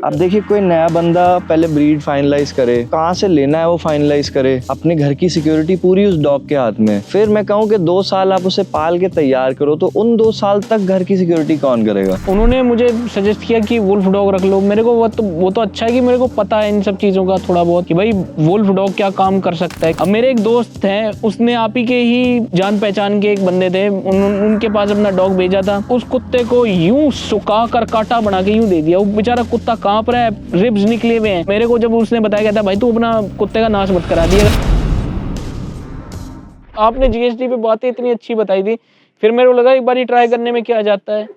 अब देखिए, कोई नया बंदा पहले ब्रीड फाइनलाइज करे, कहाँ से लेना है वो फाइनलाइज करे, अपने घर की सिक्योरिटी पूरी उस डॉग के हाथ में। फिर मैं कहूँ कि 2 साल आप उसे पाल के तैयार करो, तो उन 2 साल तक घर की सिक्योरिटी कौन करेगा? उन्होंने मुझे सजेस्ट किया कि वुल्फ डॉग रख लो। मेरे को वो तो अच्छा है कि मेरे को पता है इन सब चीज़ों का थोड़ा बहुत कि भाई वुल्फ डॉग क्या काम कर सकता है। अब मेरे एक दोस्त हैं, उसने आप ही के ही जान पहचान के एक बंदे थे, उनके पास अपना डॉग भेजा था। उस कुत्ते को यूं सुखा कर काटा बना के यूं दे दिया। वो बेचारा कुत्ता कांप रहा है, रिब्स निकले हुए हैं। मेरे को जब उसने बताया, कहता भाई तू अपना कुत्ते का नाश मत करा दिएगा। आपने जीएसडी पे बातें इतनी अच्छी बताई थी, फिर मेरे को लगा एक बार ही ट्राई करने में क्या जाता है,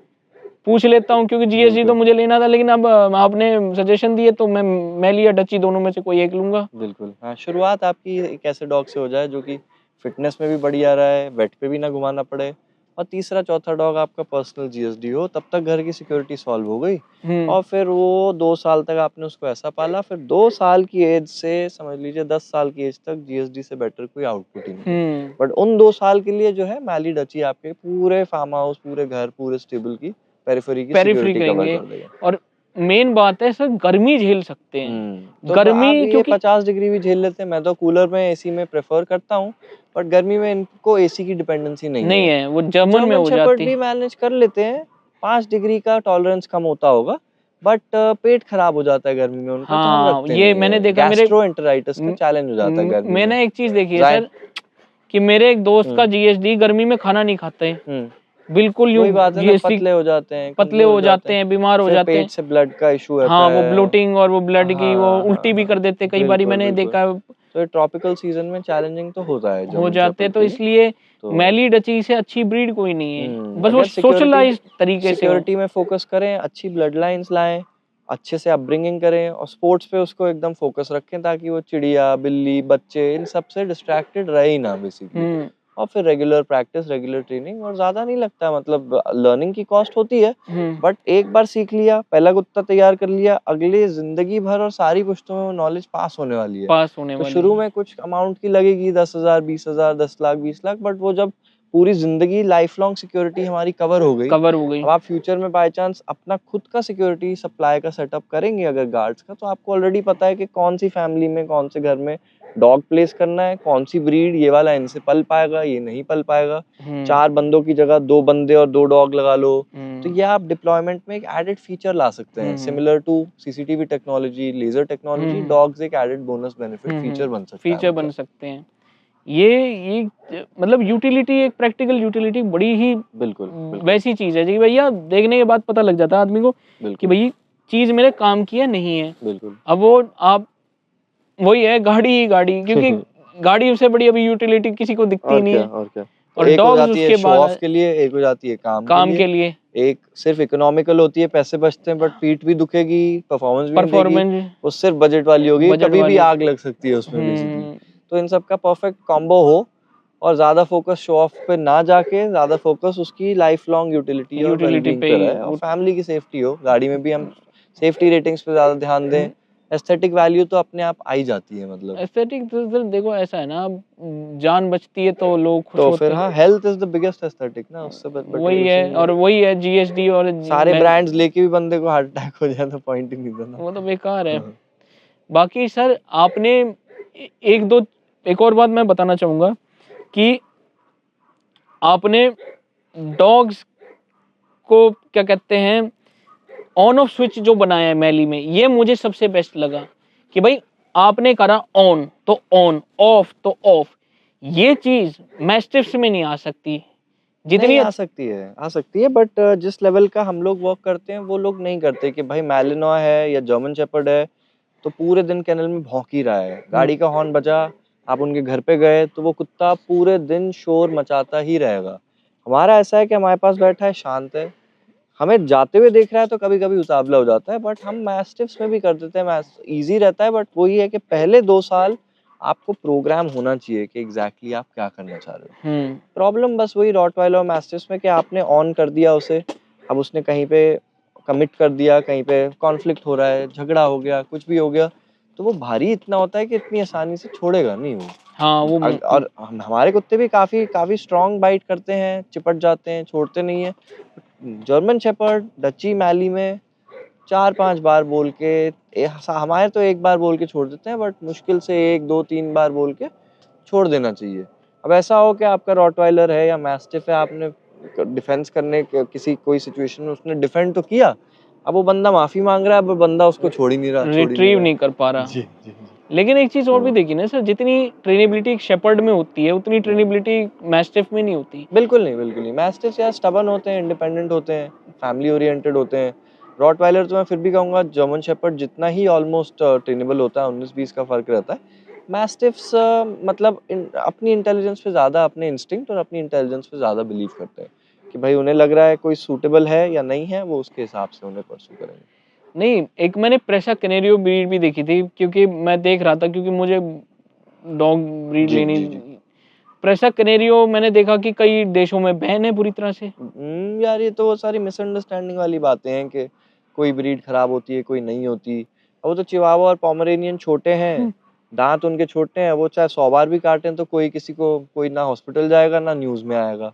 पूछ लेता हूँ, क्योंकि जीएसडी तो मुझे लेना था। लेकिन अब आपने सजेशन दिए तो मैं मैली या डची दोनों में से कोई एक लूंगा। बिल्कुल, हाँ, शुरुआत आपकी एक ऐसे डॉग से हो जाए जो कि फिटनेस में भी बढ़िया रहे, वेट पे भी ना घुमाना पड़े, और तीसरा चौथा डॉग आपका पर्सनल जीएसडी हो, तब तक घर की सिक्योरिटी सॉल्व हो गई। और फिर वो 2 साल तक आपने उसको ऐसा पाला, फिर 2 साल की एज से समझ लीजिए 10 साल की एज तक जीएसडी से बेटर कोई आउटपुट ही नहीं। बट उन 2 साल के लिए जो है मैली डची आपके पूरे फार्म हाउस, पूरे घर, पूरे स्टेबल की पेरिफेरी की सिक्योरिटी कवर कर देगा। और मेन बात है सर, गर्मी झेल सकते हैं। तो गर्मी आप ये क्योंकि 50 डिग्री भी झेल लेते हैं। मैं तो कूलर में, एसी में प्रेफर करता हूँ, बट गर्मी में इनको एसी की डिपेंडेंसी नहीं है। वो जर्मन में जर्मन हो शेपर्ड जाती भी मैनेज कर लेते हैं, 5 डिग्री का टॉलरेंस कम होता होगा, बट पेट खराब हो जाता है गर्मी में उनका, तो हम हाँ, रखते ये नहीं मैंने है। देखा। गैस्ट्रोएंटेराइटिस का चैलेंज हो जाता है गर्मी में। मैंने एक चीज देखी है जाए सर, कि मेरे एक दोस्त का जीएसडी गर्मी में खाना नहीं खाते हैं, बिल्कुल यूं वही बात है ना, जीएसडी पतले हो जाते हैं, पतले कमजोर हो हो जाते जाते हैं, हैं, बीमार हो फिर जाते हैं। पेट से ब्लड का इशू रहता हाँ, वो है। ब्लोटिंग और वो ब्लड की वो हाँ, उल्टी भी कर देते, कई बारी बिल्कुल, मैंने बिल्कुल। देखा है, तो ये ट्रॉपिकल सीजन में चैलेंजिंग तो होता है हो जर्मन जाते। शेपर्ड तो के लिए। इसलिए तो मैली डची से अच्छी ब्रीड कोई नहीं है, बस वो अगर सोशलाइज तरीके से हो। सिक्योरिटी में फोकस करें, अच्छी ब्लड लाइंस लाएं, अच्छे से अपब्रिंगिंग करें, और स्पोर्ट्स पे उसको एकदम फोकस रखें, ताकि वो चिड़िया, बिल्ली, बच्चे इन सब से डिस्ट्रैक्टेड रहे ही ना बेसिकली। और फिर रेगुलर प्रैक्टिस, रेगुलर ट्रेनिंग, और ज्यादा नहीं लगता, मतलब लर्निंग की कॉस्ट होती है, बट एक बार सीख लिया, पहला कुत्ता तैयार कर लिया, अगले जिंदगी भर और सारी पुश्तों में वो नॉलेज पास होने वाली है। पास होने तो वाली शुरू है। में कुछ अमाउंट की लगेगी, 10,000, 20,000, 10 लाख, 20 लाख, बट वो जब पूरी जिंदगी लाइफ लॉन्ग सिक्योरिटी हमारी कवर हो गई, कवर हो गई। अब आप फ्यूचर में बाय चांस अपना खुद का सिक्योरिटी सप्लाई का सेटअप करेंगे अगर गार्ड्स का, तो आपको ऑलरेडी पता है कि कौन सी फैमिली में, कौन से घर में डॉग प्लेस करना है, कौन सी ब्रीड, ये वाला इनसे पल पाएगा, ये नहीं पल पाएगा। 4 बंदों की जगह 2 बंदे और 2 डॉग लगा लो। तो ये आप डिप्लॉयमेंट में एक एडेड फीचर ला सकते हैं, similar to CCTV technology, laser technology, dogs एक एडेड बोनस बेनिफिट फीचर बन सकता है। फीचर बन सकते हैं। ये मतलब यूटिलिटी, एक प्रैक्टिकल यूटिलिटी बड़ी ही बिल्कुल, वैसी चीज है जी भैया, देखने के बाद पता लग जाता है आदमी को कि भाई चीज मेरे काम की है नहीं है। बिल्कुल। अब वो आप वही है, गाड़ी ही गाड़ी, क्योंकि गाड़ी से बड़ी अभी यूटिलिटी किसी को दिखती नहीं है। और क्या। और एक हो डॉग्स जाती है उसके शो बाद ऑफ के लिए, एक हो जाती है काम के लिए। एक सिर्फ इकोनॉमिकल होती है, पैसे बचते हैं, बट पीठ भी दुखेगी, परफॉर्मेंस भी नहीं देगी। परफॉर्मेंस वो सिर्फ बजट वाली होगी, बजट कभी भी वाली। आग लग सकती है उसमें बेसिकली। तो इन सब का परफेक्ट कॉम्बो हो, और ज्यादा फोकस शो ऑफ पे ना जाके, ज्यादा फोकस उसकी लाइफ लॉन्ग यूटिलिटी और वेलबींग पे रहे, और फैमिली की सेफ्टी हो। गाड़ी में भी हम सेफ्टी रेटिंग्स पे ज्यादा ध्यान दें। एस्थेटिक वैल्यू तो अपने आप आ ही जाती है, मतलब एस्थेटिक तो देखो ऐसा है ना, जान बचती है तो लोग खुश तो होते फिर हैं। हाँ, health is the biggest aesthetic ना, उससे वही है, और वही है जीएसडी। और सारे ब्रांड्स लेके भी बंदे को हार्ट अटैक हो जाए तो पॉइंट ही नहीं था ना। वो तो बेकार है। बाकी सर आपने एक और बात मैं बताना चाहूंगा कि आपने डॉग्स को क्या कहते हैं, ऑन ऑफ स्विच जो बनाया है मैली में, ये मुझे सबसे बेस्ट लगा कि भाई आपने करा ऑन तो ऑन, ऑफ तो ऑफ। ये चीज मैस्टिफ्स में नहीं आ सकती जितनी नहीं, आ सकती है, बट जिस लेवल का हम लोग वर्क करते हैं वो लोग नहीं करते कि भाई मैलिनॉय है या जर्मन शेपर्ड है तो पूरे दिन केनल में भौंक ही रहा है, गाड़ी का हॉर्न बजा, आप उनके घर पे गए तो वो कुत्ता पूरे दिन शोर मचाता ही रहेगा। हमारा ऐसा है कि हमारे पास बैठा है, शांत है, हमें जाते हुए देख रहा है तो कभी कभी उतावला हो जाता है, बट हम मैस्टिफ्स में भी कर देते हैं, ईजी रहता है। बट वही है कि पहले 2 साल आपको प्रोग्राम होना चाहिए कि एग्जैक्टली आप क्या करना चाह रहे हो। प्रॉब्लम बस वही रॉटवाइलर और मैस्टिफ्स में कि आपने ऑन कर दिया उसे, अब उसने कहीं पे कमिट कर दिया, कहीं पे कॉन्फ्लिक्ट हो रहा है, झगड़ा हो गया, कुछ भी हो गया, तो वो भारी इतना होता है कि इतनी आसानी से छोड़ेगा नहीं वो। हाँ वो और हमारे कुत्ते भी काफी काफी स्ट्रॉन्ग बाइट करते हैं, चिपट जाते हैं, छोड़ते नहीं है। जर्मन शेपर्ड, डची, मैली में 4-5 बार बोल के हमारे तो एक बार बोल के छोड़ देते हैं, बट मुश्किल से 1-2-3 बार बोल के छोड़ देना चाहिए। अब ऐसा हो कि आपका रॉटवाइलर है या मैस्टिफ है, आपने डिफेंस करने किसी कोई सिचुएशन में उसने डिफेंड तो किया, अब वो बंदा माफी मांग रहा है, अब बंदा उसको छोड़ ही नहीं रिट्रीव रहा। नहीं कर पा रहा। जी जी जी। लेकिन एक चीज और भी तो देखी ना सर, जितनी ट्रेनेबिलिटी एक शेपर्ड में होती है उतनी ट्रेनेबिलिटी मैस्टिफ में नहीं होती। बिल्कुल नहीं। मैस्टिफ्स यार स्टबर्न होते हैं, इंडिपेंडेंट होते हैं, फैमिली ओरिएंटेड होते हैं। रॉटवाइलर तो मैं फिर भी कहूँगा जर्मन शेपर्ड जितना ही ऑलमोस्ट ट्रेनेबल होता है, 19-20 का फ़र्क रहता है। मैस्टिफ्स मतलब अपनी इंटेलिजेंस पे ज़्यादा, अपने इंस्टिंक्ट और अपनी इंटेलिजेंस पे ज़्यादा बिलीव करते हैं कि भाई उन्हें लग रहा है कोई सूटेबल है या नहीं है, वो उसके हिसाब से उन्हें परस्यू करेंगे। नहीं, एक मैंने प्रेसा कैनेरियो ब्रीड भी देखी थी, क्योंकि मैं देख रहा था, क्योंकि मुझे डॉग ब्रीड जी लेनी। जी जी। प्रेसा कैनेरियो मैंने देखा कि कई देशों में बैन है पूरी तरह से। यार ये तो वो सारी मिसअंडरस्टैंडिंग वाली बातें हैं कि कोई ब्रीड खराब होती है, कोई नहीं होती। अब वो तो चिवावा और पोमेरेनियन छोटे हैं, दांत उनके छोटे हैं, वो चाहे 100 बार भी काटें तो कोई ना हॉस्पिटल जाएगा ना न्यूज़ में आएगा।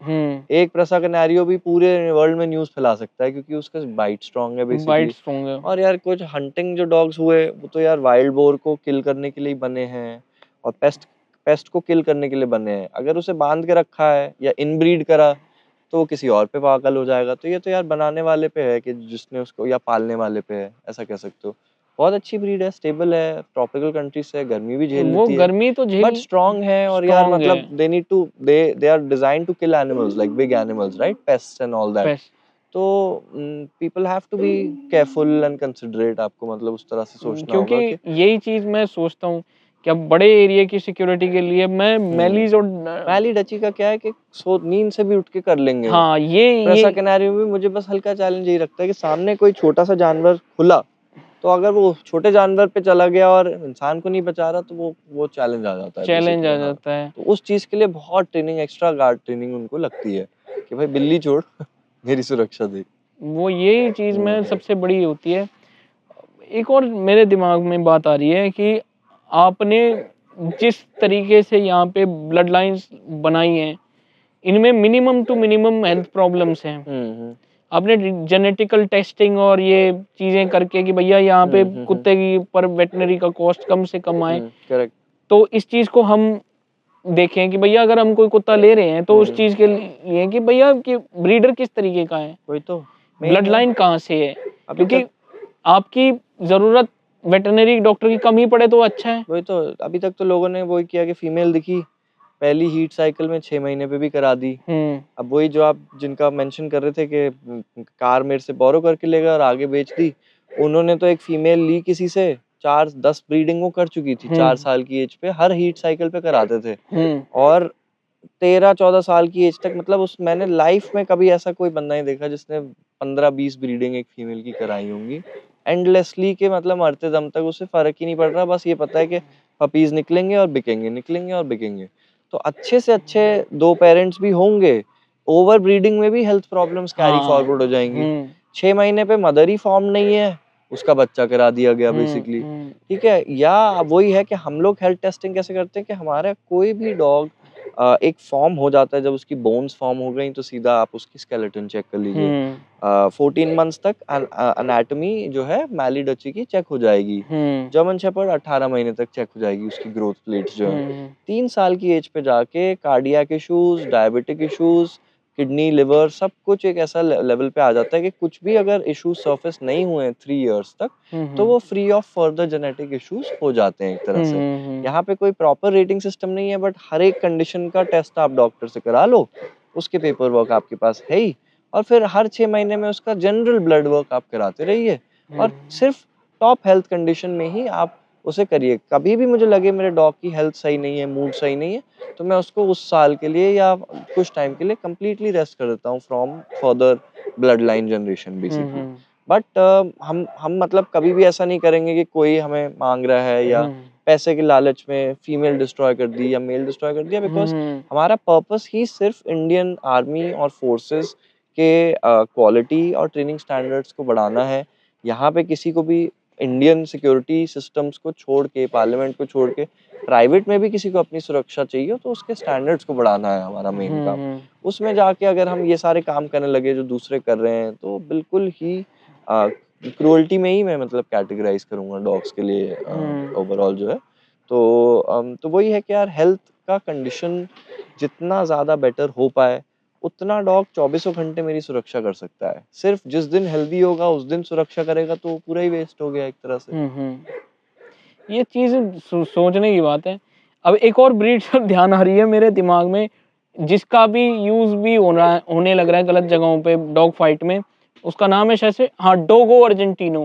एक प्रेसा कैनारियो भी पूरे वर्ल्ड में न्यूज़ फैला सकता है क्योंकि उसका बाइट स्ट्रांग है बाइट बेसिकली। स्ट्रॉन्ग है। और यार कुछ हंटिंग जो डॉग्स हुए वो तो यार वाइल्ड बोर को किल करने के लिए ही बने हैं और पेस्ट पेस्ट को किल करने के लिए बने हैं। अगर उसे बांध के रखा है या इनब्रीड करा तो वो किसी और पे पागल हो जाएगा। तो ये तो यार बनाने वाले पे है कि जिसने उसको, या पालने वाले पे है, ऐसा कह सकते हो। बहुत अच्छी ब्रीड है, स्टेबल है, ट्रॉपिकल कंट्री से है, गर्मी भी झेल वो लेती है, गर्मी तो बट झेल स्ट्रांग है। और यार स्ट्रॉन्ग है। मतलब they are design to kill animals like big animals, right, pests and all that. Pest. तो people have to be careful and considerate. आपको मतलब उस तरह से सोचना क्योंकि होगा कि यही चीज मैं सोचता हूँ कि अब बड़े एरिया की सिक्योरिटी के लिए मैं मैलीज और मैली डची का क्या है कि सो नींद से भी उठ के कर लेंगे वो। हाँ ये प्रेसा कैनारियो में मुझे बस हल्का चैलेंज यही लगता है कि सामने कोई छोटा सा जानवर खुला, तो अगर वो छोटे जानवर पे चला गया और इंसान को नहीं बचा रहा तो वो चैलेंज आ जाता है चैलेंज बेसिकली। आ हाँ, जाता है। तो उस चीज के लिए बहुत ट्रेनिंग, एक्स्ट्रा गार्ड ट्रेनिंग उनको लगती है कि भाई बिल्ली छोड़ मेरी सुरक्षा दे। वो यही चीज में हम्म सबसे बड़ी होती है। एक और मेरे दिमाग में बात आ रही है कि आपने जिस तरीके से यहाँ पे ब्लड लाइंस बनाई हैं, इनमें minimum to minimum health problems हैं। हम्म। आपने जेनेटिकल टेस्टिंग और ये चीजें करके कि भैया यहाँ पे कुत्ते की पर वेटनरी का कॉस्ट कम से कम आए, करेक्ट। तो इस चीज को हम देखें कि भैया अगर हम कोई कुत्ता ले रहे हैं तो उस चीज के लिए कि भैया कि ब्रीडर किस तरीके का है, वही तो मेन ब्लड है। लाइन कहाँ से है। अभी क्योंकि तक आपकी जरूरत वेटरनरी डॉक्टर की कम ही पड़े तो अच्छा है। वही तो अभी तक तो लोगों ने वही किया कि फीमेल दिखी, पहली हीट साइकिल में 6 महीने पे भी करा दी। अब वही जो आप जिनका मेंशन कर रहे थे कि कार मेरे से बोरो करके ले गया और आगे बेच दी, उन्होंने तो एक फीमेल ली किसी से, 4-10 ब्रीडिंग वो कर चुकी थी 4 साल की एज पे, हर हीट साइकिल पे कराते थे। और 13-14 साल की एज तक, मतलब उस मैंने लाइफ में कभी ऐसा कोई बंदा नहीं देखा जिसने 15-20 ब्रीडिंग एक फीमेल की कराई होंगी एंडलेसली, के मतलब मरते दम तक उसे फर्क ही नहीं पड़ रहा। बस ये पता है कि पपीज निकलेंगे और बिकेंगे, निकलेंगे और बिकेंगे। तो अच्छे से अच्छे 2 पेरेंट्स भी होंगे, ओवर ब्रीडिंग में भी हेल्थ प्रॉब्लम्स कैरी हाँ। फॉरवर्ड हो जाएंगी। 6 महीने पे मदर ही फॉर्म नहीं है, उसका बच्चा करा दिया गया बेसिकली। ठीक है, या वही है कि हम लोग हेल्थ टेस्टिंग कैसे करते हैं कि हमारा कोई भी डॉग एक फॉर्म हो जाता है, जब उसकी बोन्स फॉर्म हो गई तो सीधा आप उसकी स्केलेटन चेक कर लीजिए। 14 मंथ्स तक एनाटॉमी जो है मैली डची की चेक हो जाएगी। जर्मन शेपर्ड 18 महीने तक चेक हो जाएगी उसकी ग्रोथ प्लेट्स जो है। 3 साल की एज पे जाके cardiac issues, diabetic issues, kidney, liver, सब कुछ एक ऐसा लेवल पे आ जाता है कि कुछ भी अगर इश्यूज सरफेस नहीं हुए हैं 3 इयर्स तक, तो वो free of further genetic issues हो जाते हैं एक तरह से। यहाँ पे कोई प्रॉपर रेटिंग सिस्टम नहीं है, बट हर एक कंडीशन का टेस्ट आप डॉक्टर से करा लो, उसके पेपर वर्क आपके पास है ही, और फिर हर 6 महीने में उसका जनरल ब्लड वर्क आप कराते रहिए, और सिर्फ टॉप हेल्थ कंडीशन में ही आप उसे करिए। कभी भी मुझे लगे मेरे डॉग की हेल्थ सही नहीं है, मूड सही नहीं है, तो मैं उसको उस साल के लिए या कुछ टाइम के लिए कंप्लीटली रेस्ट कर देता हूँ from further blood line generation basically. But हम मतलब कभी भी ऐसा नहीं करेंगे कि कोई हमें मांग रहा है या पैसे के लालच में फीमेल डिस्ट्रॉय कर दी या मेल डिस्ट्रॉय कर दिया, बिकॉज हमारा पर्पस ही सिर्फ इंडियन आर्मी और फोर्सेस के क्वालिटी और ट्रेनिंग स्टैंडर्ड्स को बढ़ाना है। यहाँ पे किसी को भी इंडियन सिक्योरिटी सिस्टम्स को छोड़ के, पार्लियामेंट को छोड़ के, प्राइवेट में भी किसी को अपनी सुरक्षा चाहिए तो उसके स्टैंडर्ड्स को बढ़ाना है हमारा मेन काम। उसमें जाके अगर हम ये सारे काम करने लगे जो दूसरे कर रहे हैं, तो बिल्कुल ही क्रूअल्टी में ही मैं मतलब कैटेगराइज करूंगा डॉग्स के लिए ओवरऑल जो है। तो वही है कि यार हेल्थ का कंडीशन जितना ज़्यादा बेटर हो पाए उतना डॉग 24 घंटे मेरी सुरक्षा कर सकता है। सिर्फ जिस दिन हेल्दी होगा उस दिन सुरक्षा करेगा तो पूरा ही वेस्ट हो गया एक तरह से। ये चीज़ सोचने की बात है। अब एक और ब्रीड पर ध्यान आ रही है मेरे दिमाग में, जिसका भी यूज़ भी होने लग रहा है गलत जगहों पे डॉग फाइट में। उसका नाम है शायद से, हाँ, डोगो अर्जेंटिनो।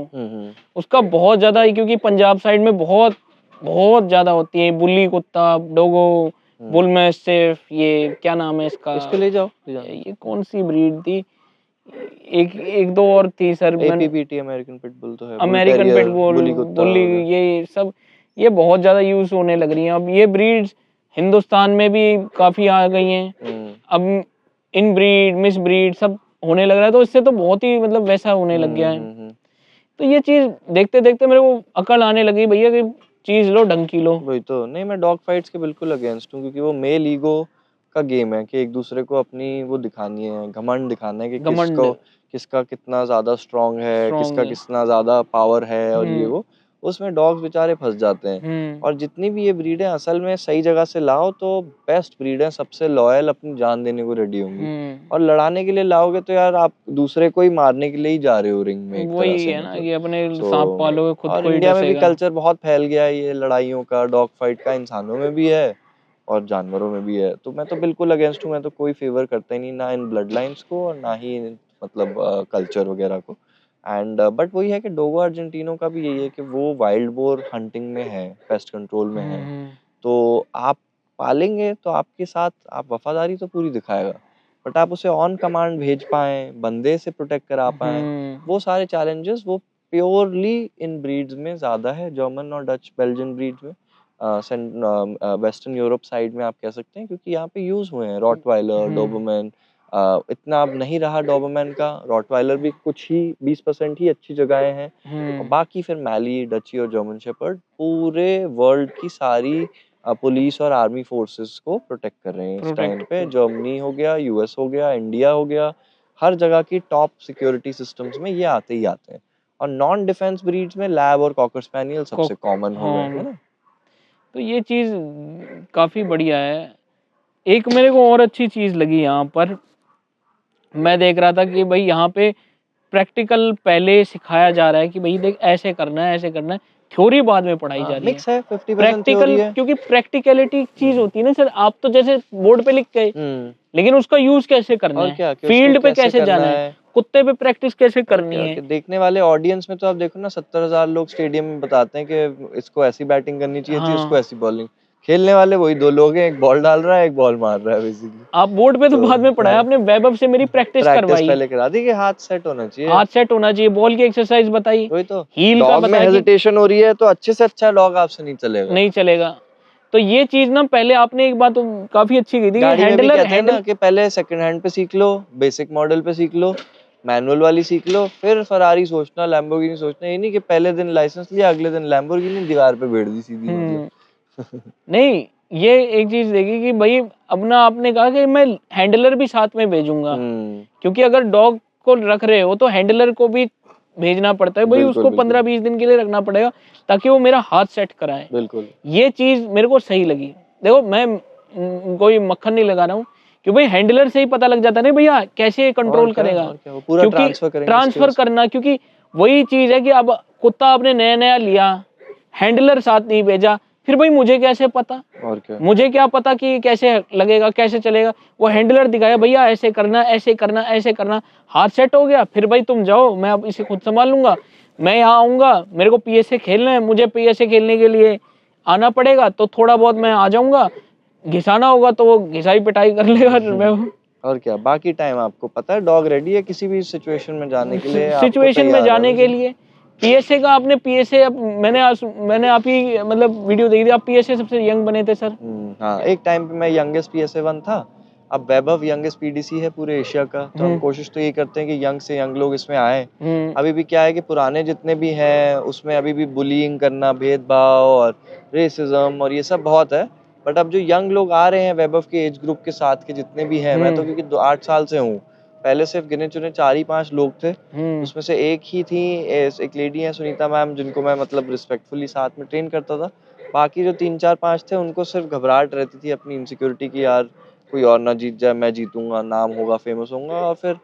उसका बहुत ज़्यादा है, क्योंकि पंजाब साइड में बहुत बहुत ज़्यादा होती है बुल्ली कुत्ता, डोगो, बुल मैस्टिफ, ये क्या नाम है इसका, इसको ले जाओ, ये कौन सी ब्रीड थी, एक एक दो और थी सर, APBT अमेरिकन पिटबुल तो है, अमेरिकन पिटबुल, बुली कुत्ता, बुली, ये सब ये बहुत ज्यादा यूज होने लग रही हैं। अब ये ब्रीड्स हिंदुस्तान में भी काफी आ गई हैं। अब इन ब्रीड, मिस ब्रीड सब होने लग रहा है, तो इससे तो बहुत ही मतलब वैसा होने लग गया है। तो ये चीज देखते देखते मेरे को अकल आने लगी, भैया कि चीज लो ढंग की लो। वही तो, नहीं मैं डॉग फाइट्स के बिल्कुल अगेंस्ट हूँ, क्योंकि वो मेल ईगो का गेम है कि एक दूसरे को अपनी वो दिखानी है, घमंड दिखाना है कि किसका कितना ज्यादा स्ट्रांग है, किसका कितना ज्यादा पावर है, और ये वो उसमें डॉग्स बेचारे फंस जाते हैं। और जितनी भी ये ब्रीड है असल में सही जगह से लाओ तो बेस्ट ब्रीड है, सबसे लॉयल, अपनी जान देने को रेडी होंगी। और लड़ाने के लिए लाओगे तो यार आप दूसरे को ही मारने के लिए ही जा रहे हो रिंग में, एक तरह से है ना, कि अपने सांप पालोगे खुद और को ही इंडिया में भी डसेगा। कल्चर बहुत फैल गया है ये लड़ाइयों का, डॉग फाइट का, इंसानों में भी है और जानवरों में भी है। तो मैं तो बिल्कुल अगेंस्ट हूँ, मैं तो कोई फेवर करता ही नहीं, ना इन ब्लड लाइन्स को और ना ही मतलब कल्चर वगैरह को। एंड बट वही है कि डोगो अर्जेंटिनो का भी यही है कि वो वाइल्ड बोर हंटिंग में है, पेस्ट कंट्रोल में है। तो आप पालेंगे तो आपके साथ आप वफादारी तो पूरी दिखाएगा, बट आप उसे ऑन कमांड भेज पाएं, बंदे से प्रोटेक्ट करा पाएं, वो सारे चैलेंजेस वो प्योरली इन ब्रीड्स में ज़्यादा है, जर्मन और डच बेल्जियन ब्रीड्स में, वेस्टर्न यूरोप साइड में आप कह सकते हैं, क्योंकि यहाँ पे यूज़ हुए हैं रॉटवाइलर, डोबरमैन। इतना अब नहीं रहा डोबरमैन का, रॉटवाइलर भी कुछ ही 20% ही अच्छी जगहें हैं, और बाकी फिर मैली, डची और जर्मन शेपर्ड पूरे वर्ल्ड की सारी पुलिस और आर्मी फोर्सेस को प्रोटेक्ट कर रहे हैं इस टाइम पे। जर्मनी हो गया, US हो गया, इंडिया हो गया, हर जगह की टॉप सिक्योरिटी सिस्टम्स में ये आते ही आते हैं। और नॉन डिफेंस ब्रीड्स में लैब और कॉकर स्पैनियल सबसे कॉमन हो गए, है ना। तो ये चीज़ काफ़ी बढ़िया है। एक मेरे को और अच्छी चीज़ लगी यहाँ पर, मैं देख रहा था कि भाई यहाँ पे प्रैक्टिकल पहले सिखाया जा रहा है कि भाई देख ऐसे करना है, ऐसे करना है, थ्योरी बाद में पढ़ाई जा रही मिक्स है, 50% प्रैक्टिकल, क्योंकि प्रैक्टिकलिटी चीज होती है ना सर। आप तो जैसे बोर्ड पे लिख गए, लेकिन उसका यूज कैसे करना है, फील्ड पे कैसे जाना है, कुत्ते पे प्रैक्टिस कैसे करनी है। देखने वाले ऑडियंस में तो आप देखो ना, 70,000 लोग स्टेडियम में बताते हैं कि इसको ऐसी बैटिंग करनी चाहिए थी, इसको ऐसी बॉलिंग। खेलने वाले वही 2 लोग हैं, एक बॉल डाल रहा है, एक बॉल मार रहा है बेसिकली। आप बोर्ड पे तो बाद में पढ़ाया, आपने वैभव से मेरी प्रैक्टिस करवाई, पहले करा दी कि हाथ सेट होना चाहिए, हाथ सेट होना चाहिए, बॉल की एक्सरसाइज बताई, वही तो हील का बताया, हेजिटेशन हो रही है तो अच्छे से अच्छा डॉग आपसे नहीं चलेगा। तो ये चीज ना पहले आपने एक बात तो काफी अच्छी की थी, हैंडलर कि पहले सेकंड हैंड पे सीख लो, बेसिक मॉडल पे सीख लो, मैनुअल वाली सीख लो, फिर फरारी सोचना, लैम्बोर्गिनी सोचना। ये नहीं कि पहले दिन लाइसेंस लिया, अगले दिन लैम्बोर्गिनी दीवार पे भेड़ दी सीधी, मतलब। नहीं, ये एक चीज देखी कि भाई अपना आपने कहा कि मैं हैंडलर भी साथ में भेजूंगा, क्योंकि अगर डॉग को रख रहे हो तो हैंडलर को भी भेजना पड़ता है भाई, उसको 15-20 दिन के लिए रखना पड़ेगा ताकि वो मेरा हाथ सेट कराए। बिल्कुल, ये चीज मेरे को सही लगी। देखो मैं कोई मक्खन नहीं लगा रहा हूँ कि भाई हैंडलर से ही पता लग जाता है भैया कैसे कंट्रोल करेगा, पूरा ट्रांसफर करना, क्योंकि वही चीज है कि अब कुत्ता आपने नया नया लिया, हैंडलर साथ नहीं भेजा, फिर भाई मुझे कैसे पता, और क्या, मुझे क्या पता कि कैसे लगेगा, कैसे चलेगा। वो हैंडलर दिखाया भैया ऐसे करना, ऐसे करना, ऐसे करना, हाथ सेट हो गया, फिर भाई तुम जाओ, मैं अब इसे खुद संभाल लूंगा, मैं यहाँ आऊंगा, मेरे को PSA खेलना है, मुझे PSA खेलने के लिए आना पड़ेगा, तो थोड़ा बहुत मैं आ जाऊंगा, घिसाना होगा तो वो घिसाई पिटाई कर लेगा मैं। और क्या, बाकी टाइम आपको पता है डॉग रेडी है किसी भी सिचुएशन में जाने के लिए, PSA का आपने PSA मैंने आप ही मतलब वीडियो देखी थी, आप PSA सबसे यंग बने थे सर। हाँ, एक टाइम पे मैं यंगेस्ट PSA 1 था। अब वैभव यंगेस्ट PDC है पूरे एशिया का, तो हम कोशिश तो ये करते हैं कि यंग से यंग लोग इसमें आए। अभी भी क्या है कि पुराने जितने भी हैं उसमें अभी भी बुलिंग करना, भेदभाव और रेसिज्म और ये सब बहुत है। बट अब जो यंग लोग आ रहे हैं वैभव के एज ग्रुप के साथ के जितने भी हैं, मैं तो क्योंकि 8 साल से हूँ, पहले सिर्फ गिने चुने 4 ही 5 लोग थे, उसमें से एक ही थी, एक लेडी है सुनीता मैम, जिनको मैं मतलब रिस्पेक्टफुली साथ में ट्रेन करता था। बाकी जो 3-4-5 थे उनको सिर्फ घबराहट रहती थी अपनी इनसिक्योरिटी की, यार कोई और ना जीत जाए, मैं जीतूंगा, नाम होगा, फेमस होऊंगा, और फिर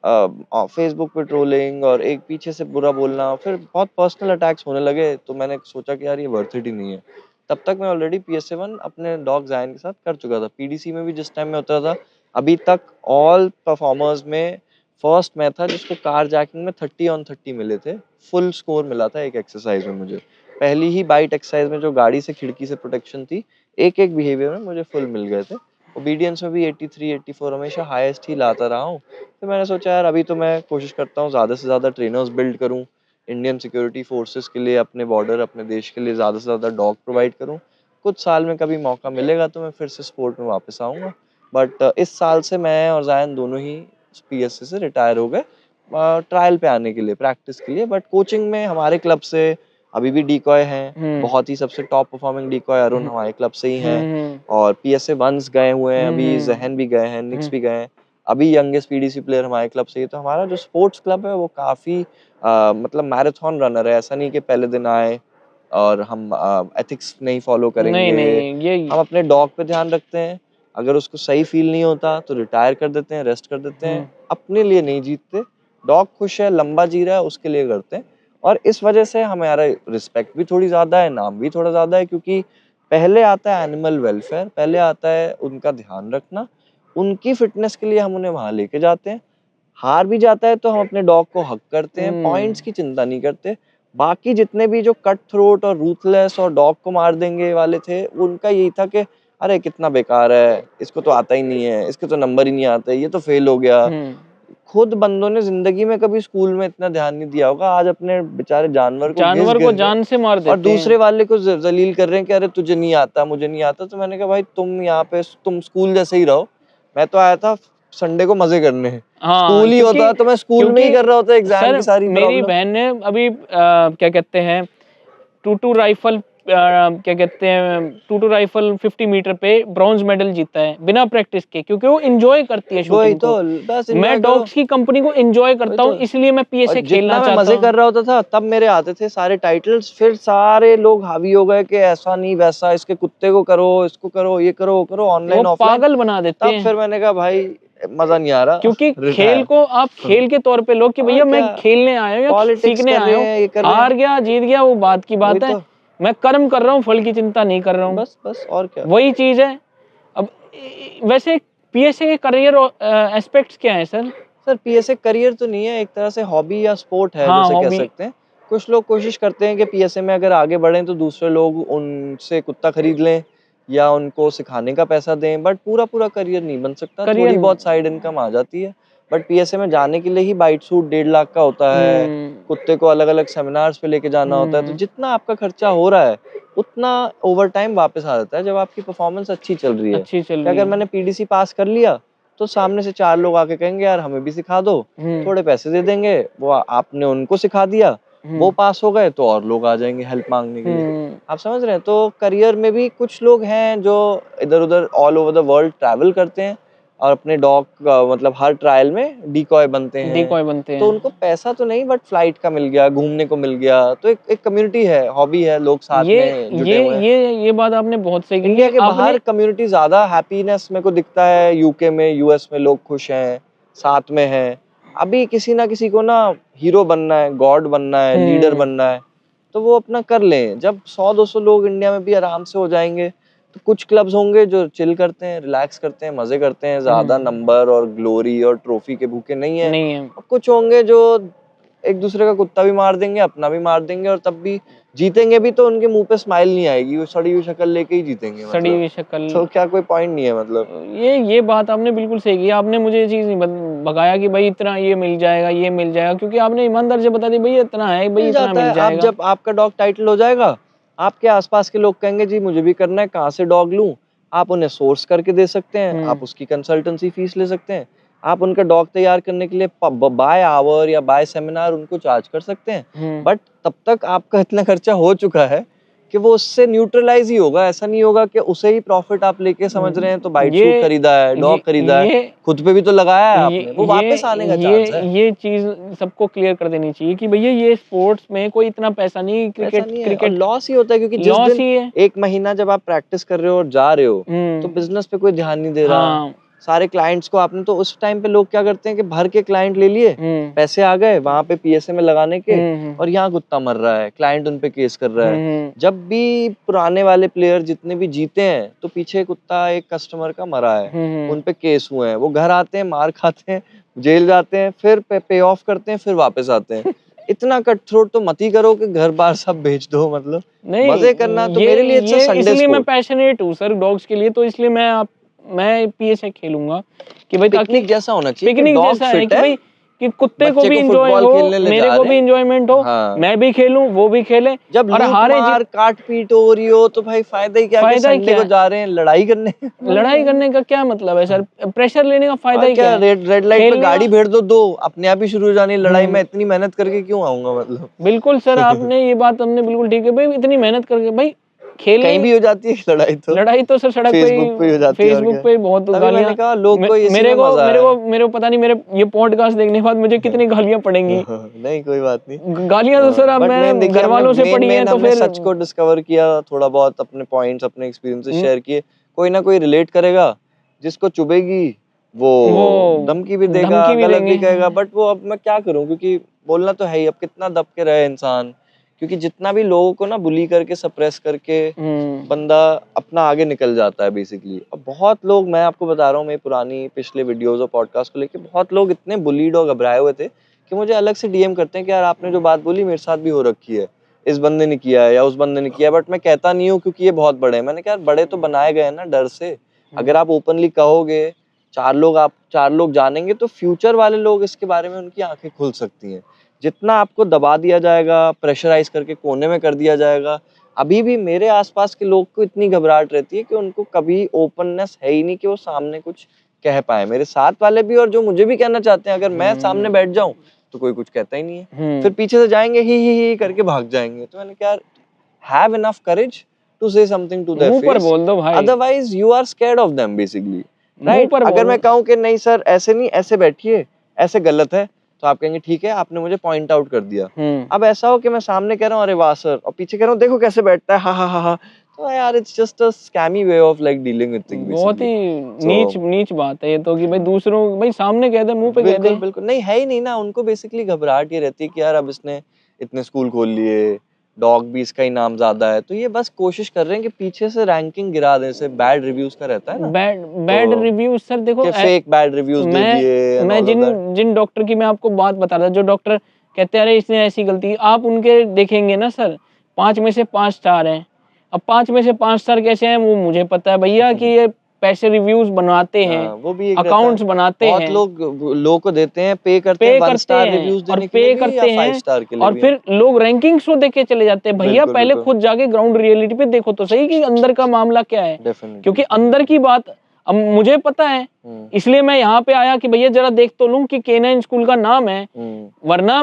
फेसबुक पे ट्रोलिंग और एक पीछे से बुरा बोलना, फिर बहुत पर्सनल अटैक्स होने लगे। तो मैंने सोचा कि यार ये वर्थ इट ही नहीं है। तब तक मैं ऑलरेडी PSA1 अपने डॉग जायन के साथ कर चुका था। PDC में भी जिस टाइम में उतरा था, अभी तक ऑल परफॉर्मर्स में फर्स्ट मैं था जिसको कार जैकिंग में 30 ऑन 30 मिले थे। फुल स्कोर मिला था एक एक्सरसाइज में मुझे। पहली ही बाइट एक्सरसाइज में जो गाड़ी से खिड़की से प्रोटेक्शन थी, एक बिहेवियर में मुझे फुल मिल गए थे। ओबीडियंस में भी 83 84 हमेशा हाईएस्ट ही लाता रहा हूँ। तो मैंने सोचा यार अभी तो मैं कोशिश करता हूँ ज़्यादा से ज़्यादा ट्रेनर्स बिल्ड करूँ, इंडियन सिक्योरिटी फोर्सेस के लिए, अपने बॉर्डर, अपने देश के लिए ज़्यादा से ज़्यादा डॉग प्रोवाइड करूँ। कुछ साल में कभी मौका मिलेगा तो मैं फिर से स्पोर्ट में वापस आऊँगा। बट इस साल से मैं और जायन दोनों ही PSA से रिटायर हो गए, ट्रायल पे आने के लिए, प्रैक्टिस के लिए। बट कोचिंग में हमारे क्लब से अभी भी डीकॉय हैं, बहुत ही सबसे टॉप परफॉर्मिंग डीकॉय अरुण हमारे क्लब से ही हैं, और PSA1s गए हुए हैं, अभी जहन भी गए हैं, निक्स भी गए हैं, अभी यंगेस्ट PDC प्लेयर हमारे क्लब से ही। तो हमारा जो स्पोर्ट्स क्लब है वो काफ़ी मतलब मैराथन रनर है। ऐसा नहीं कि पहले दिन आए और हम एथिक्स नहीं फॉलो नहीं करेंगे। नहीं, ये हम अपने डॉग पे ध्यान रखते हैं, अगर उसको सही फील नहीं होता तो रिटायर कर देते हैं, रेस्ट कर देते हैं। अपने लिए नहीं जीतते, डॉग खुश है, लंबा जी रहा है, उसके लिए करते हैं। और इस वजह से हमारा रिस्पेक्ट भी थोड़ी ज़्यादा है, नाम भी थोड़ा ज़्यादा है, क्योंकि पहले आता है एनिमल वेलफेयर, पहले आता है उनका ध्यान रखना, उनकी फिटनेस के लिए हम उन्हें वहाँ लेके जाते हैं। हार भी जाता है तो हम अपने डॉग को हग करते हैं, पॉइंट्स की चिंता नहीं करते। बाकी जितने भी जो कट थ्रोट और रूथलेस और डॉग को मार देंगे वाले थे, उनका यही था कि अरे कितना बेकार है, इसको तो आता ही नहीं है, इसके तो नंबर ही नहीं आते, ये तो फेल हो गया। खुद बंदों ने जिंदगी में कभी स्कूल में इतना ध्यान नहीं दिया होगा, आज अपने बेचारे जानवर को जानवर को जान से मार और देते हैं। दूसरे वाले को जलील कर रहे हैं कि अरे तुझे नहीं आता, मुझे नहीं आता। तो मैंने कहा भाई तुम यहाँ पे तुम स्कूल जैसे ही रहो, मैं तो आया था संडे को मजे करने। स्कूल ही होता तो मैं स्कूल में ही कर रहा होता एग्जाम की सारी मेरी बहन ने अभी क्या कहते हैं टूटू राइफल क्या कहते हैं टूटू राइफल 50 मीटर पे ब्रॉन्ज मेडल जीता है बिना प्रैक्टिस के, क्योंकि वो एंजॉय करती है वही शूटिंग तो, को। बस मैं डॉग्स की कंपनी को एंजॉय करता हूँ, इसलिए मैं PSA खेलना मैं चाहता मजे हूँ। कर रहा होता था तब मेरे आते थे सारे टाइटल्स, फिर सारे लोग हावी हो गए कि ऐसा नहीं वैसा, इसके कुत्ते को करो, इसको करो, ये करो, वो करो, ऑनलाइन वो ऑफलाइन। पागल बना देते तब हैं। फिर मैंने कहा भाई मजा नहीं आ रहा, क्योंकि खेल रिटायर। को आप खेल के तौर पे लो कि भैया मैं खेलने आया हूँ या पॉलिटिक्स सीखने कर आया रहे हैं, ये कर हूँ, रहे हैं, हार गया जीत गया वो बात की बात वही है। तो, मैं कर्म कर रहा हूँ, फल की चिंता नहीं कर रहा हूँ, बस बस और क्या। वही चीज है। अब वैसे PSA के करियर एस्पेक्ट्स क्या है सर? सर PSA करियर तो नहीं है, एक तरह से हॉबी या स्पोर्ट है, हाँ, जैसे कह हॉबी। सकते हैं। कुछ लोग कोशिश करते हैं कि PSA में अगर आगे बढ़ें तो दूसरे लोग उनसे कुत्ता खरीद लें या उनको सिखाने का पैसा दें, बट पूरा पूरा करियर नहीं बन सकता। करियर थोड़ी बहुत साइड इनकम आ जाती है, बट PSA में जाने के लिए ही बाइट सूट 1.5 लाख का होता है, कुत्ते को अलग अलग सेमिनार्स पे लेके जाना होता है। तो जितना आपका खर्चा हो रहा है उतना ओवर टाइम वापस आ जाता है जब आपकी परफॉर्मेंस अच्छी चल रही है। अच्छी चल कि रही अगर है। मैंने PDC पास कर लिया तो सामने से 4 लोग आके कहेंगे यार हमें भी सिखा दो, थोड़े पैसे दे देंगे, वो आपने उनको सिखा दिया, वो पास हो गए तो और लोग आ जाएंगे हेल्प मांगने के लिए। आप समझ रहे हैं? तो करियर में भी कुछ लोग हैं जो इधर उधर all over the world travel करते हैं और अपने डॉग का मतलब हर ट्रायल में डीकॉय बनते हैं। डिकॉय बनते तो हैं। उनको पैसा तो नहीं बट फ्लाइट का मिल गया, घूमने को मिल गया। तो एक कम्युनिटी है, हॉबी है, लोग साथ में जुटे हुए हैं। ये बात आपने बहुत सही कही। इंडिया के बाहर कम्युनिटी ज्यादा हैप्पीनेस मेरे को दिखता है, यूके में, यूएस में लोग खुश हैं, साथ में हैं। अभी किसी ना किसी को ना हीरो बनना है, गॉड बनना है, लीडर बनना है, तो वो अपना कर लें। जब 100-200 लोग इंडिया में भी आराम से हो जाएंगे तो कुछ क्लब्स होंगे जो चिल करते हैं, रिलैक्स करते हैं, मजे करते हैं, ज्यादा नंबर और ग्लोरी और ट्रॉफी के भूखे नहीं है। नहीं है। और कुछ होंगे जो एक दूसरे का कुत्ता भी मार देंगे, अपना भी मार देंगे, और तब भी जीतेंगे भी तो उनके मुंह पे स्माइल नहीं आएगी, वो सड़ी हुई शक्ल लेके ही जीतेंगे। सड़ी हुई मतलब शक्ल। तो क्या कोई पॉइंट नहीं है मतलब। ये बात आपने बिल्कुल सही की। आपने मुझे ये चीज नहीं भगाया कि भाई इतना ये मिल जाएगा, क्योंकि आपने ईमानदार से बता दी भाई इतना है, भाई मिल इतना जाता मिल है। आप जाएगा। जब आपका डॉग टाइटल हो जाएगा, आपके आसपास के लोग कहेंगे जी मुझे भी करना है, कहाँ से डॉग लूं, आप उन्हें सोर्स करके दे सकते हैं, आप उसकी कंसल्टेंसी फीस ले सकते हैं, आप उनका डॉग तैयार करने के लिए बाय आवर या बाय सेमिनार उनको चार्ज कर सकते हैं। बट तब तक आपका इतना खर्चा हो चुका है कि वो उससे न्यूट्रलाइज ही होगा, ऐसा नहीं होगा कि उसे ही प्रॉफिट आप लेके समझ रहे हैं तो बाइट सूट ये खरीदा है, डॉग खरीदा है, ये खुद पे भी तो लगाया है ये आपने, वो वापस आने का चांस है। ये चीज सबको क्लियर कर देनी चाहिए कि भैया ये स्पोर्ट्स में कोई इतना पैसा नहीं, ऐसा क्रिकेट नहीं है, और क्रिकेट लॉस ही होता है क्योंकि जिस लॉस दिन ही है। 1 महीना जब आप प्रैक्टिस कर रहे हो और जा रहे हो, तो बिजनेस पे कोई ध्यान नहीं दे रहा। हाँ। सारे क्लाइंट्स को आपने, तो उस टाइम पे लोग क्या करते हैं कि भर के क्लाइंट ले लिए, हम्म पैसे आ गए वहां पे पीएसए में लगाने के, हम्म और यहाँ कुत्ता मर रहा है, क्लाइंट उन पे केस कर रहा है। हम्म जब भी पुराने वाले प्लेयर जितने भी जीते हैं, तो पीछे कुत्ता एक कस्टमर का मरा है, हम्म उन पे केस हुए हैं, वो घर आते हैं, मार खाते हैं, जेल जाते हैं, फिर पे ऑफ करते हैं, फिर वापस आते हैं। इतना कट थ्रोट तो मत ही करो कि घर बार सब बेच दो, मतलब मजे करना। तो मेरे लिए इट्स अ ये संडे इसलिए मैं स्पोर्ट। पैशनेट हूँ सर डॉग्स के लिए, तो इसलिए मैं पीएसए खेलूंगा कि भाई ताकि पिकनिक जैसा होना चाहिए कि पिकनिक डॉग जैसा है फिट कि है, भाई कि कुत्ते को बच्चे भी को इंजॉय फुटबॉल हो, खेलने ले मेरे जा को रहे भी हैं। इंजॉयमेंट हो, हाँ, मैं भी खेलूं वो भी खेले। जब और लूट हारे मार जीत काट पीट हो रही हो तो भाई फायदा ही क्या कि फायदा ही संडे क्या को है? जा रहे हैं लड़ाई करने। लड़ाई करने का क्या मतलब है सर? प्रेशर लेने का फायदा और ही क्या क्या, है? रेड लाइट पे खेलने का। गाड़ी भेड़ दो, दो अपने आप ही शुरू हो जानी है लड़ाई। में हम्म इतनी मेहनत करके क्यों आऊंगा, मतलब। बिल्कुल सर, आपने ये बात हमने बिल्कुल ठीक है भाई, इतनी मेहनत करके भाई कहीं खेलने। भी हो जाती है लड़ाई तो, लड़ाई तो सर सड़क पे फेसबुक पे ही हो ही, जाती है, और फेसबुक क्या। पे बहुत तभी गालियां। मैंने कहा लोग को इसी में मजा मेरे को पता नहीं, मेरे ये पॉडकास्ट देखने के बाद मुझे कितनी गालियां पड़ेंगी। है। नहीं कोई बात नहीं। गालियां तो सर अब बट मेन मैं देखिए, घर हमने वालों से मेन पड़ी हैं मेन तो हमने फिर सच को डिस्कवर किया, थोड़ा बहुत अपने पॉइंट्स, अपने एक्सपीरियंसेस हम्म, शेयर किए। कोई ना कोई रिलेट करेगा, जिसको चुभेगी वो वो धमकी भी देगा, धमकी भी गलत देंगे। भी कहेगा। बट वो अब मैं क्या करूं, क्योंकि बोलना तो है ही, अब कितना दब के रहे इंसान। क्योंकि जितना भी लोगों को ना बुली करके, सप्रेस करके हम्म बंदा अपना आगे निकल जाता है बेसिकली। अब बहुत लोग, मैं आपको बता रहा हूँ, मेरी पुरानी पिछले वीडियोस और पॉडकास्ट को लेके बहुत लोग इतने बुलीड और घबराए हुए थे कि मुझे अलग से डीएम करते हैं कि यार आपने जो बात बोली मेरे साथ भी हो रखी है, इस बंदे ने किया है या उस बंदे ने किया है। बट मैं कहता नहीं हूँ क्योंकि ये बहुत बड़े हैं। मैंने कहा यार बड़े तो बनाए गए हैं ना डर से। अगर आप ओपनली कहोगे, चार लोग जानेंगे, तो फ्यूचर वाले लोग इसके बारे में, उनकी आंखें खुल सकती हैं। जितना आपको दबा दिया जाएगा, प्रेशराइज करके कोने में कर दिया जाएगा, अभी भी मेरे आसपास के लोग को इतनी घबराहट रहती है कि उनको कभी ओपननेस है ही नहीं कि वो सामने कुछ कह पाए। मेरे साथ वाले भी, और जो मुझे भी कहना चाहते हैं, अगर मैं सामने बैठ जाऊं तो कोई कुछ कहता ही नहीं है। फिर पीछे से जाएंगे ही करके भाग जाएंगे। तो मैंने कहा have enough courage to say something to their मुंह पर फेस, बोल दो भाई, otherwise you are scared of them basically, मुंह राइट। पर अगर मैं बोल। कहूं कि नहीं सर ऐसे नहीं, ऐसे बैठिए, ऐसे गलत है, तो आप कहेंगे ठीक है, आपने मुझे पॉइंट आउट कर दिया। अब ऐसा हो कि मैं सामने कह रहा हूँ अरे वाह सर, और पीछे कह रहा हूँ देखो कैसे बैठता है, हा हा हा हा, तो यार it's just a scammy way of like dealing with things बहुत बेसिकली। ही नीच सो नीच बात है ये तो कि भाई दूसरों भाई सामने कह दे, मुंह पे कह बिल्कुल दे। बिल्कुल नहीं है ही नहीं ना, उनको बेसिकली घबराहट ये रहती है कि यार अब इसने इतने स्कूल खोल लिए, डॉग भी इसका ही नाम ज्यादा है, तो ये बस कोशिश कर रहे हैं कि पीछे से रैंकिंग गिरा दें। से बैड रिव्यूज का रहता है ना, बैड बैड तो रिव्यू सर देखो कि फेक बैड रिव्यूज दे दिए एंड मैं ऑल ऑफ दैट। जिन डॉक्टर की मैं आपको बात बता रहा था, जो डॉक्टर कहते हैं अरे इसने ऐसी गलती, आप उनके देखेंगे ना सर 5 में से 5 स्टार हैं। अब 5 में से 5 स्टार कैसे हैं वो मुझे पता है भैया कि ये पैसे रिव्यूज बनाते हैं, हाँ, वो भी एक रहता है। अकाउंट्स बनाते बहुत हैं, लोगों को देते हैं, पे करते हैं पे 1 करते स्टार हैं रिव्यूज और देने के लिए पे भी या करते 5 हैं, स्टार के लिए और भी। फिर लोग रैंकिंग शो देख के चले जाते हैं। भैया बिल्कुल पहले बिल्कुल, खुद जाके ग्राउंड रियलिटी पे देखो तो सही कि अंदर का मामला क्या है, क्योंकि डेफिनेटली। अंदर की बात अब मुझे पता है, इसलिए मैं यहाँ पे आया कि भैया जरा देख तो लूं कि केनाइन स्कूल का नाम है, वरना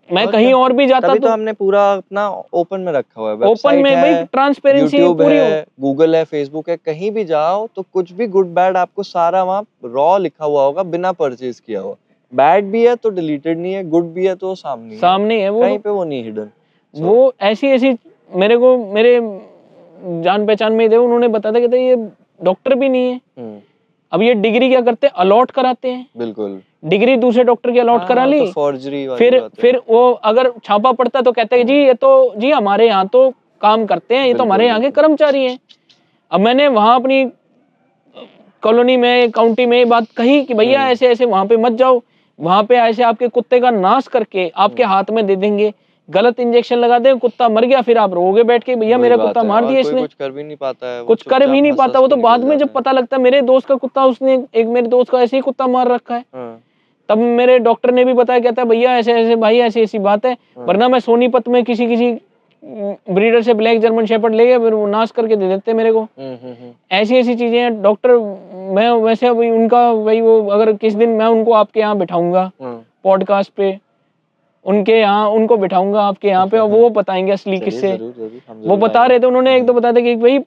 मैं और कहीं क्या, और भी जाता तभी तो तो हमने पूरा अपना ओपन में रखा हुआ है। ओपन वेबसाइट में भाई है, ट्रांसपेरेंसी यूट्यूब पूरी हो। है, गूगल है, फेसबुक है, कहीं भी जाओ तो कुछ भी गुड बैड आपको सारा वहाँ रॉ लिखा हुआ होगा, बिना परचेज किया हुआ। बैड भी है तो डिलीटेड नहीं है, गुड भी है तो सामने ही है, सामने है वो, कहीं पे वो नहीं हिडन। वो ऐसी ऐसी मेरे को मेरे जान पहचान में थे, उन्होंने बताया था कि ये डॉक्टर भी नहीं है। अब ये डिग्री क्या करते हैं, अलॉट कराते हैं, बिल्कुल। डिग्री दूसरे डॉक्टर की अलॉट करा ली, तो फॉर्जरी वाली बात है। फिर वो अगर छापा पड़ता तो कहते हैं जी ये तो जी हमारे यहाँ तो काम करते हैं, ये तो हमारे यहाँ के कर्मचारी हैं। अब मैंने वहां अपनी कॉलोनी में, काउंटी में बात कही कि भैया ऐसे ऐसे वहां पे मत जाओ, वहां पे ऐसे आपके कुत्ते का नाश करके आपके हाथ में दे देंगे, गलत इंजेक्शन लगा दे, कुत्ता मर गया, फिर आप रोगे बैठ के भैया मेरा कुत्ता मार दिया इसने। कुछ कर भी नहीं पाता है, कुछ कर भी नहीं पाता, वो तो बाद में जब पता लगता है। मेरे दोस्त का कुत्ता, उसने एक मेरे दोस्त का ऐसे ही कुत्ता मार रखा है। तब मेरे डॉक्टर ने भी बताया, कहता है भैया ऐसे ऐसे भाई ऐसी ऐसी बात है, वरना मैं सोनीपत में किसी ब्रीडर से ब्लैक जर्मन शेपर्ड ले गया, फिर वो नाश करके दे देते मेरे को। ऐसी ऐसी चीजें हैं डॉक्टर। मैं वैसे उनका वही वो, अगर किस दिन मैं उनको आपके यहाँ बिठाऊंगा पॉडकास्ट पे, उनके यहाँ उनको बिठाऊंगा आपके यहाँ पे और वो बताएंगे असली चलिए, किस्से। जरूर जरूर हम वो जरूर बता आएंगे। रहे थे, उन्होंने एक तो बताया था कि भाई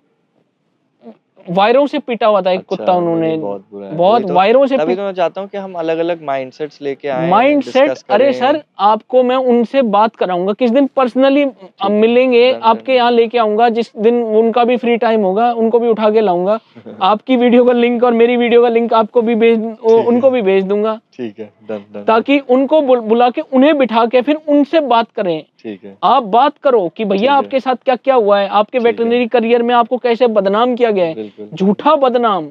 वायरों से पिटा हुआ था एक कुत्ता, अच्छा, उन्होंने नहीं, बहुत बुरा है। बहुत वही तो, वायरों से तभी तो मैं चाहता हूँ कि हम अलग-अलग माइंडसेट्स लेके आएं, माइंड सेट। डिस्कस अरे करें। सर आपको मैं उनसे बात कराऊंगा किस दिन पर्सनली, ठीक है, मिलेंगे, डन आपके डन यहाँ लेके आऊंगा, जिस दिन उनका भी फ्री टाइम होगा उनको भी उठा के लाऊंगा। आपकी वीडियो का लिंक और मेरी वीडियो का लिंक आपको भी उनको भी भेज दूंगा, ठीक है, डन डन। ताकि उनको बुला के उन्हें बिठा के फिर उनसे बात करें। ठीक है, आप बात करो कि ठीक भैया है, आपके साथ क्या क्या हुआ है, आपके ठीक है, वेटरनरी करियर में आपको कैसे बदनाम किया गया है, बिल्कुल। झूठा बदनाम,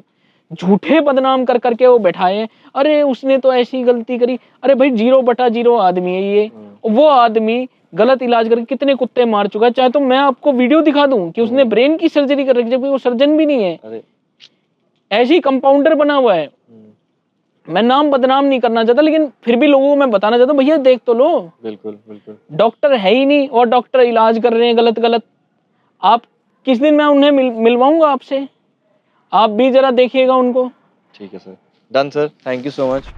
झूठे बदनाम कर करके वो बैठाए। अरे उसने तो ऐसी गलती करी, अरे भाई 0/0 आदमी है ये, वो आदमी गलत इलाज करके कितने कुत्ते मार चुका है। चाहे तो मैं आपको वीडियो दिखा दूं कि उसने ब्रेन की सर्जरी कर रखी, जबकि वो सर्जन भी नहीं है, अरे ऐसे ही कंपाउंडर बना हुआ है। मैं नाम बदनाम नहीं करना चाहता, लेकिन फिर भी लोगों को मैं बताना चाहता हूँ, भैया देख तो लो, बिल्कुल बिल्कुल। डॉक्टर है ही नहीं और डॉक्टर इलाज कर रहे हैं गलत गलत। आप किस दिन मैं उन्हें मिलवाऊंगा आपसे, आप भी जरा देखिएगा उनको। ठीक है sir, done sir, thank you so much.